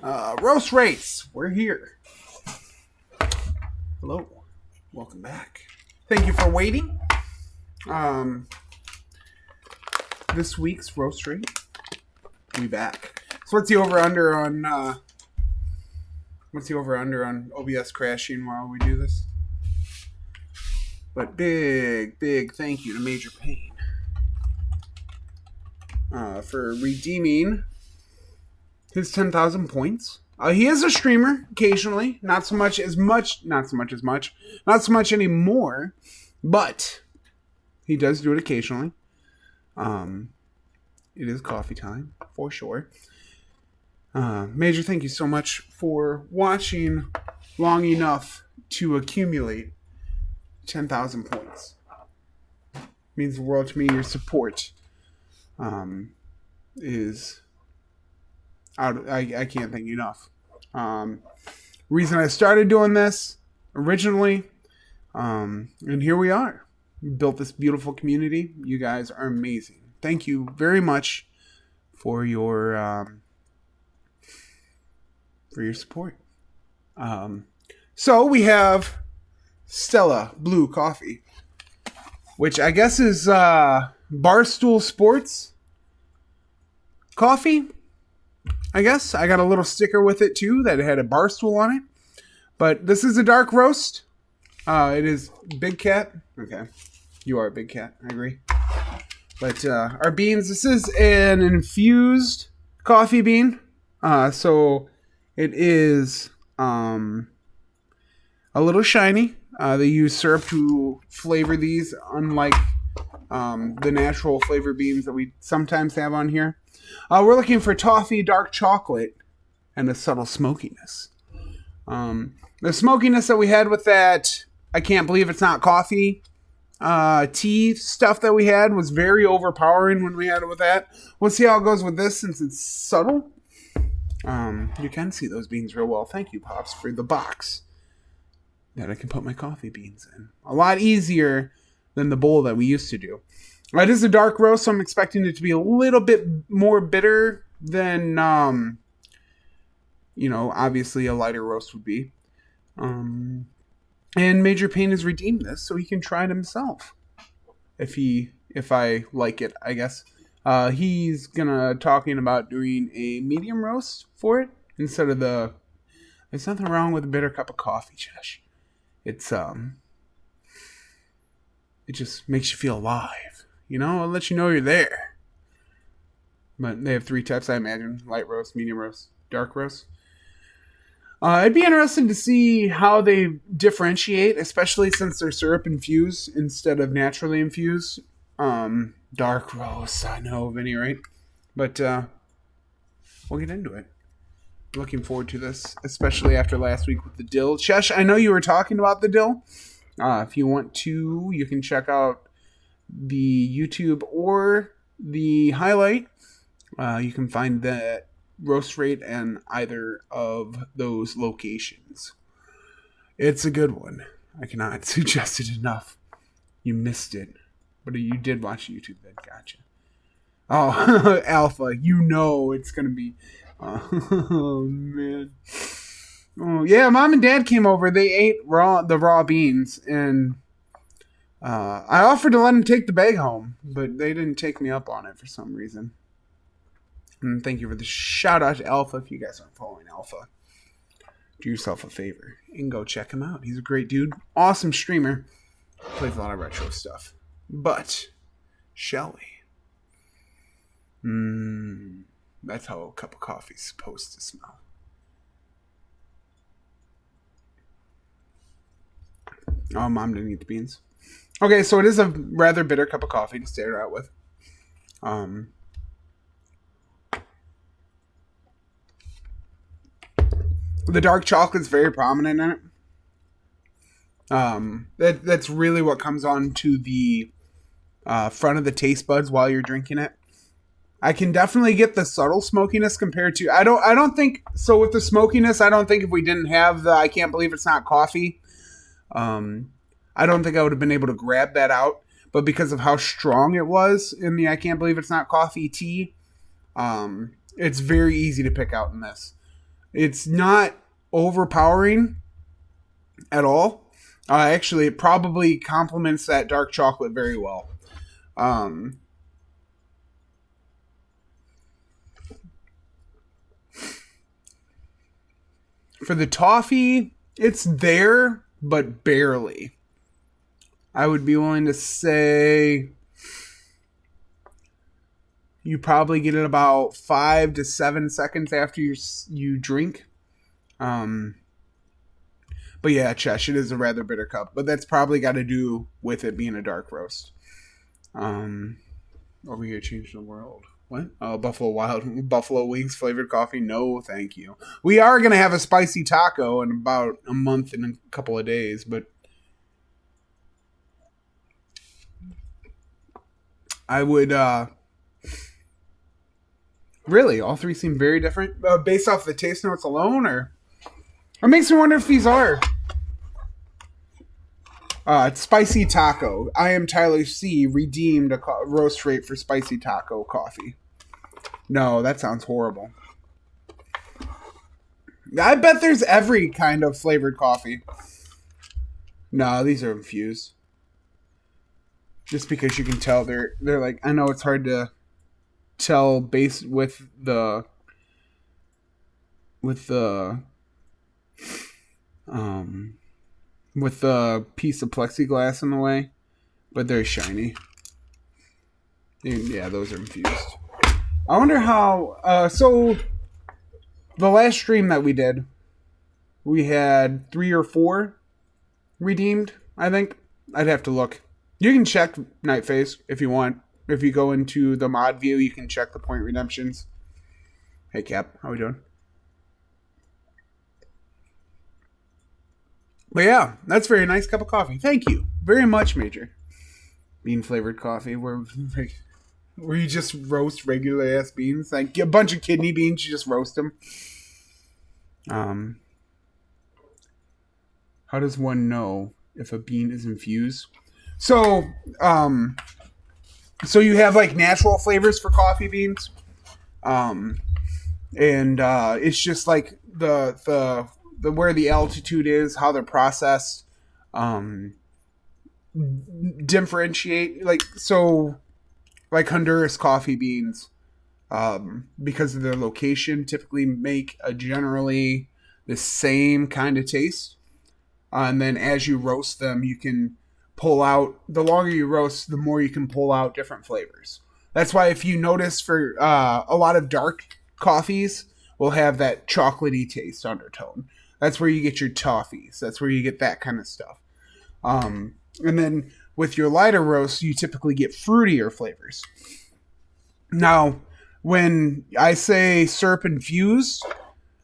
Roast rates. We're here. Hello. Welcome back. Thank you for waiting. This week's roast rate. We back. So what's the over under on OBS crashing while we do this? But big thank you to Major Pain for redeeming his 10,000 points. He is a streamer occasionally, not so much anymore, but he does do it occasionally. It is coffee time for sure. Major, thank you so much for watching long enough to accumulate 10,000 points. It means the world to me. Your support is out. I can't thank you enough. Reason I started doing this originally, and here we are. We built this beautiful community. You guys are amazing. Thank you very much for your support. So we have Stella Blue Coffee, which I guess is Barstool Sports coffee. I guess I got a little sticker with it too that had a Barstool on it. But this is a dark roast. It is Big Cat. Okay, you are a Big Cat. I agree. But our beans. This is an infused coffee bean. So it is a little shiny. They use syrup to flavor these, unlike the natural flavor beans that we sometimes have on here. We're looking for toffee, dark chocolate, and a subtle smokiness. The smokiness that we had with that, I can't believe it's not coffee, tea stuff that we had was very overpowering when we had it with that. We'll see how it goes with this since it's subtle. You can see those beans real well. Thank you, Pops, for the box that I can put my coffee beans in. A lot easier than the bowl that we used to do. It is a dark roast, so I'm expecting it to be a little bit more bitter than, obviously a lighter roast would be. And Major Pain has redeemed this, so he can try it himself. If I like it, I guess. He's talking about doing a medium roast for it instead of there's nothing wrong with a bitter cup of coffee, Josh. It just makes you feel alive. It'll let you know you're there. But they have 3 types, I imagine. Light roast, medium roast, dark roast. I'd be interested to see how they differentiate, especially since they're syrup infused instead of naturally infused. Dark roast, I know, Vinny, right? But we'll get into it. Looking forward to this, especially after last week with the Dill. Chesh, I know you were talking about the Dill. If you want to, you can check out the YouTube or the highlight. You can find the roast rate in either of those locations. It's a good one. I cannot suggest it enough. You missed it. But you did watch YouTube then. Gotcha. Oh, Alpha. It's going to be... Oh, man. Oh, yeah, Mom and Dad came over. They ate the raw beans. And I offered to let them take the bag home. But they didn't take me up on it for some reason. And thank you for the shout out to Alpha. If you guys aren't following Alpha, do yourself a favor and go check him out. He's a great dude. Awesome streamer. Plays a lot of retro stuff. But, shall we? That's how a cup of coffee is supposed to smell. Oh, Mom didn't eat the beans. Okay, so it is a rather bitter cup of coffee to start out with. The dark chocolate's very prominent in it. That's really what comes on to the front of the taste buds while you're drinking it. I can definitely get the subtle smokiness compared to... I don't think... So with the smokiness, I don't think if we didn't have the I can't believe it's not coffee, I don't think I would have been able to grab that out. But because of how strong it was in the I can't believe it's not coffee tea, it's very easy to pick out in this. It's not overpowering at all. Actually, it probably complements that dark chocolate very well. Um, for the toffee, it's there, but barely. I would be willing to say you probably get it about 5 to 7 seconds after you drink. Um, but yeah, Chesh, it is a rather bitter cup, but that's probably got to do with it being a dark roast. Um, Over here, changing the world. What? Oh, Buffalo Wings flavored coffee. No, thank you. We are gonna have a spicy taco in about a month and a couple of days, but I would really all three seem very different based off the taste notes alone, or it makes me wonder if these are. Spicy taco. I am Tyler C. Redeemed a roast rate for spicy taco coffee. No, that sounds horrible. I bet there's every kind of flavored coffee. No, these are infused. Just because you can tell they're like, I know it's hard to tell based with the um with the piece of plexiglass in the way, but they're shiny. And yeah, those are infused. I wonder how. So the last stream that we did, we had 3 or 4 redeemed. I think I'd have to look. You can check Nightface if you want. If you go into the mod view, you can check the point redemptions. Hey Cap, how we doing? But yeah, that's a very nice cup of coffee. Thank you very much, Major. Bean flavored coffee, where you just roast regular ass beans, like a bunch of kidney beans, you just roast them. How does one know if a bean is infused? So you have like natural flavors for coffee beans, and it's just like the where the altitude is, how they're processed, differentiate like Honduras coffee beans, because of their location, typically make a generally the same kind of taste. And then as you roast them, you can pull out, the longer you roast, the more you can pull out different flavors. That's why if you notice for a lot of dark coffees will have that chocolatey taste undertone. That's where you get your toffees. That's where you get that kind of stuff. And then with your lighter roast, you typically get fruitier flavors. Now, when I say syrup infused,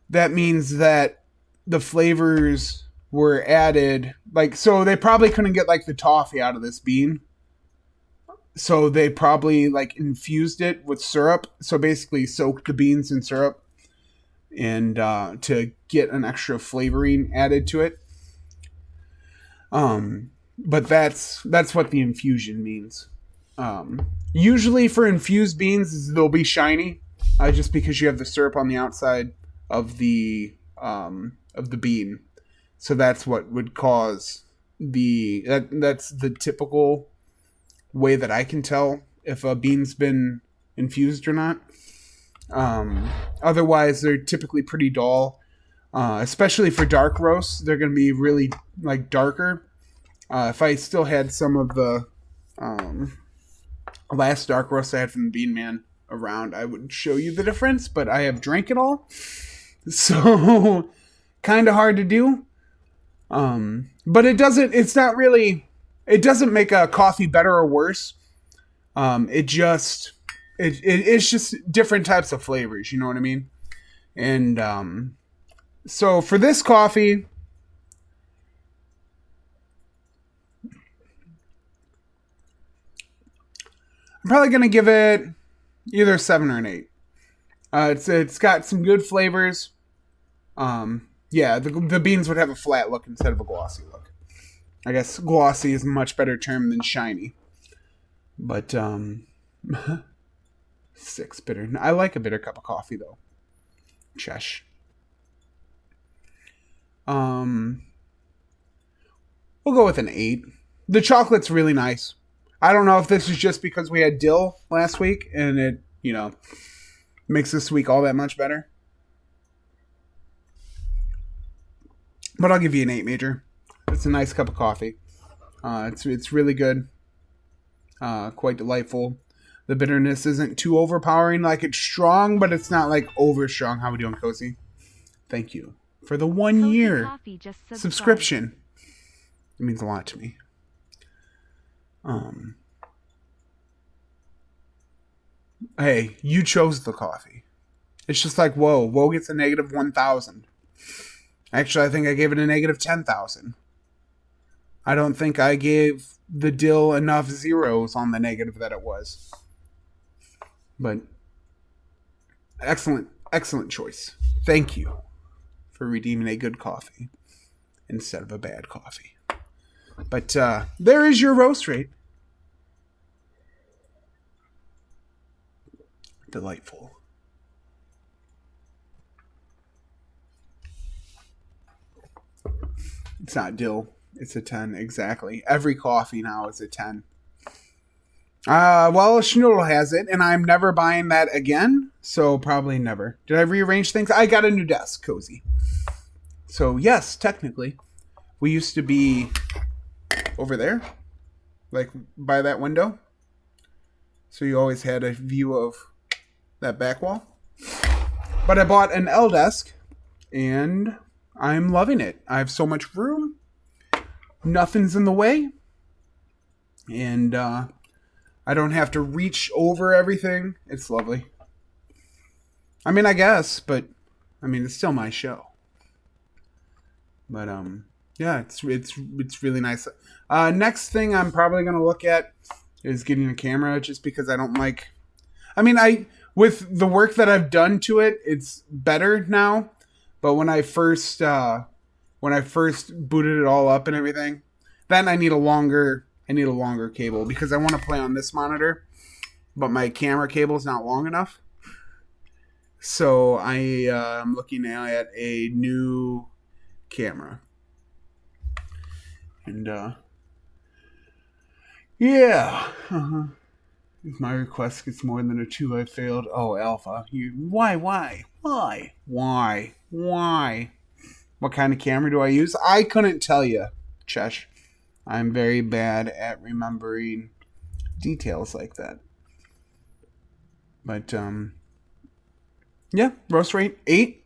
that means that the flavors were added, like, so they probably couldn't get like the toffee out of this bean, so they probably like infused it with syrup, so basically soaked the beans in syrup and to get an extra flavoring added to it. But that's what the infusion means. Usually for infused beans, they'll be shiny, just because you have the syrup on the outside of the bean. So that's what would cause that's the typical way that I can tell if a bean's been infused or not. Otherwise, they're typically pretty dull, especially for dark roasts. They're going to be really like darker. If I still had some of the last dark roast I had from the Bean Man around, I would show you the difference, but I have drank it all, so kind of hard to do. But it doesn't make a coffee better or worse. It's just different types of flavors, you know what I mean? And so for this coffee, I'm probably gonna give it either a 7 or an 8. It's got some good flavors. Yeah, the beans would have a flat look instead of a glossy look. I guess glossy is a much better term than shiny. But 6 bitter. I like a bitter cup of coffee though. Chesh. Um, we'll go with an 8. The chocolate's really nice. I don't know if this is just because we had Dill last week and it, makes this week all that much better. But I'll give you an 8 major. It's a nice cup of coffee. It's really good. Quite delightful. The bitterness isn't too overpowering. Like, it's strong, but it's not like over strong. How we doing, Cozy? Thank you for the 1 year subscription. It means a lot to me. Hey, you chose the coffee. It's just like, whoa gets a negative 1,000. Actually, I think I gave it a negative 10,000. I don't think I gave the Dill enough zeros on the negative that it was. But excellent choice. Thank you for redeeming a good coffee instead of a bad coffee. But there is your roast rate. Delightful. It's not Dill. It's a 10, exactly. Every coffee now is a 10. Well, Schnoodle has it, and I'm never buying that again, so probably never. Did I rearrange things? I got a new desk, Cozy. So, yes, technically. We used to be over there, like by that window. So you always had a view of that back wall. But I bought an L desk, and I'm loving it. I have so much room. Nothing's in the way. And I don't have to reach over everything. It's lovely. I mean, I guess, but I mean, it's still my show. But yeah, it's really nice. Next thing I'm probably gonna look at is getting a camera, just because I don't like. I mean, with the work that I've done to it, it's better now. But when I first booted it all up and everything, then I need a longer cable, because I want to play on this monitor, but my camera cable is not long enough. So I am looking at a new camera. And yeah. If my request gets more than a 2, I failed. Oh, Alpha. Why? What kind of camera do I use? I couldn't tell you, Chesh. I'm very bad at remembering details like that. But, yeah, roast rate 8.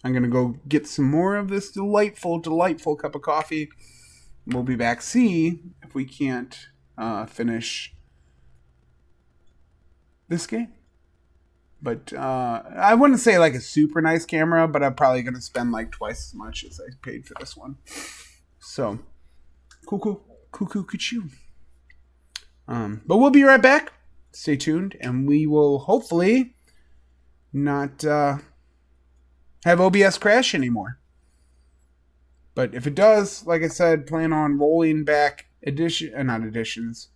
I'm going to go get some more of this delightful cup of coffee. We'll be back. See if we can't finish this game. But I wouldn't say like a super nice camera, but I'm probably going to spend like twice as much as I paid for this one. So, cuckoo. But we'll be right back. Stay tuned, and we will hopefully not have OBS crash anymore. But if it does, like I said, plan on rolling back versions,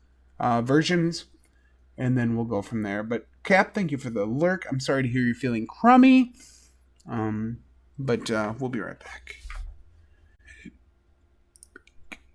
and then we'll go from there. But Cap, thank you for the lurk. I'm sorry to hear you're feeling crummy. But we'll be right back.